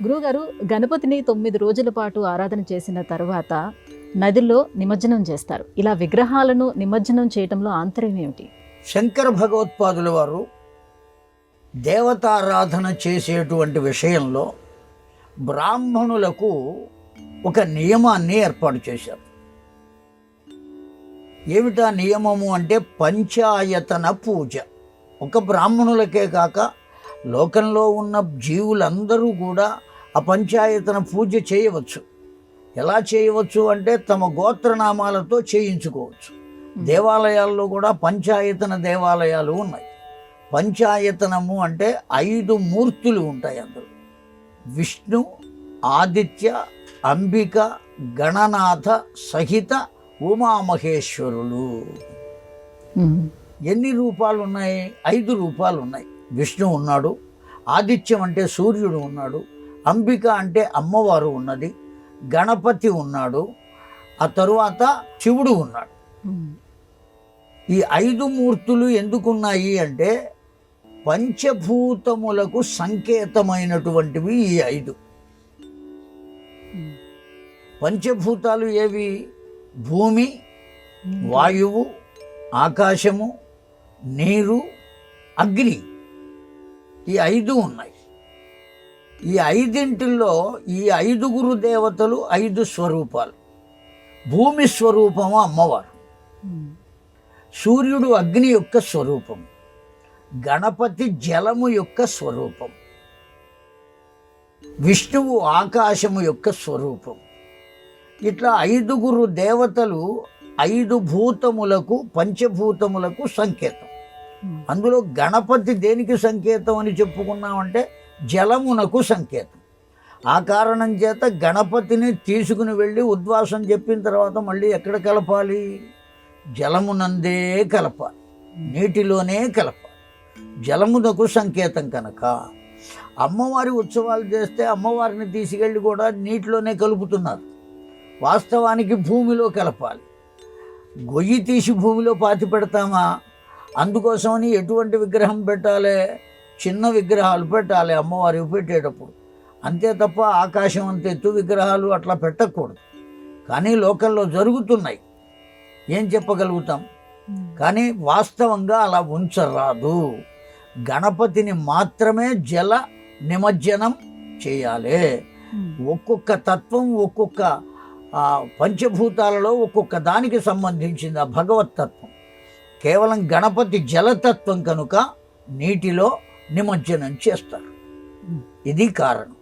గురువుగారు, గణపతిని 9 రోజుల పాటు ఆరాధన చేసిన తర్వాత నదిలో నిమజ్జనం చేస్తారు. ఇలా విగ్రహాలను నిమజ్జనం చేయటంలో ఆంతర్యం ఏమిటి? శంకర భగవత్పాదుల వారు దేవతారాధన చేసేటువంటి విషయంలో బ్రాహ్మణులకు ఒక నియమాన్ని ఏర్పాటు చేశారు. ఏమిటా నియమము అంటే పంచాయతన పూజ. ఒక బ్రాహ్మణులకే కాక లోకంలో ఉన్న జీవులందరూ కూడా ఆ పంచాయతన పూజ చేయవచ్చు. ఎలా చేయవచ్చు అంటే తమ గోత్రనామాలతో చేయించుకోవచ్చు. దేవాలయాల్లో కూడా పంచాయతన దేవాలయాలు ఉన్నాయి. పంచాయతనము అంటే 5 మూర్తులు ఉంటాయి. అందులో విష్ణు, ఆదిత్య, అంబిక, గణనాథ సహిత ఉమామహేశ్వరులు. ఎన్ని రూపాలు ఉన్నాయి? 5 రూపాలు ఉన్నాయి. విష్ణు ఉన్నాడు, ఆదిత్యం అంటే సూర్యుడు ఉన్నాడు, అంబిక అంటే అమ్మవారు ఉన్నది, గణపతి ఉన్నాడు, ఆ తరువాత శివుడు ఉన్నాడు. ఈ 5 మూర్తులు ఎందుకున్నాయి అంటే పంచభూతములకు సంకేతమైనటువంటివి ఈ 5. పంచభూతాలు ఏవి? భూమి, వాయువు, ఆకాశము, నీరు, అగ్ని. ఈ 5 ఉన్నాయి. ఈ 5 ఈ 5 దేవతలు 5 స్వరూపాలు. భూమి స్వరూపము అమ్మవారు, సూర్యుడు అగ్ని యొక్క స్వరూపం, గణపతి జలము యొక్క స్వరూపం, విష్ణువు ఆకాశము యొక్క స్వరూపం. ఇట్లా 5 దేవతలు 5 భూతములకు, పంచభూతములకు సంకేతం. అందులో గణపతి దేనికి సంకేతం అని చెప్పుకున్నామంటే జలమునకు సంకేతం. ఆ కారణం చేత గణపతిని తీసుకుని వెళ్ళి ఉద్వాసం చెప్పిన తర్వాత మళ్ళీ ఎక్కడ కలపాలి? జలమునందే కలపాలి, నీటిలోనే కలపాలి. జలమునకు సంకేతం కనుక అమ్మవారి ఉత్సవాలు చేస్తే అమ్మవారిని తీసుకెళ్ళి కూడా నీటిలోనే కలుపుతున్నారు. వాస్తవానికి భూమిలో కలపాలి. గొయ్యి తీసి భూమిలో పాతి పెడతామా? అందుకోసమని ఎటువంటి విగ్రహం పెట్టాలి? చిన్న విగ్రహాలు పెట్టాలి అమ్మవారికి పెట్టేటప్పుడు. అంతే తప్ప ఆకాశం అంత ఎత్తు విగ్రహాలు అట్లా పెట్టకూడదు. కానీ లోకల్లో జరుగుతున్నాయి, ఏం చెప్పగలుగుతాం? కానీ వాస్తవంగా అలా ఉంచరాదు. గణపతిని మాత్రమే జల నిమజ్జనం చేయాలి. ఒక్కొక్క తత్వం ఒక్కొక్క పంచభూతాలలో ఒక్కొక్క దానికి సంబంధించింది ఆ భగవతత్వం. కేవలం గణపతి జలతత్వం కనుక నీటిలో నిమజ్జనం చేస్తారు. ఇది కారణం.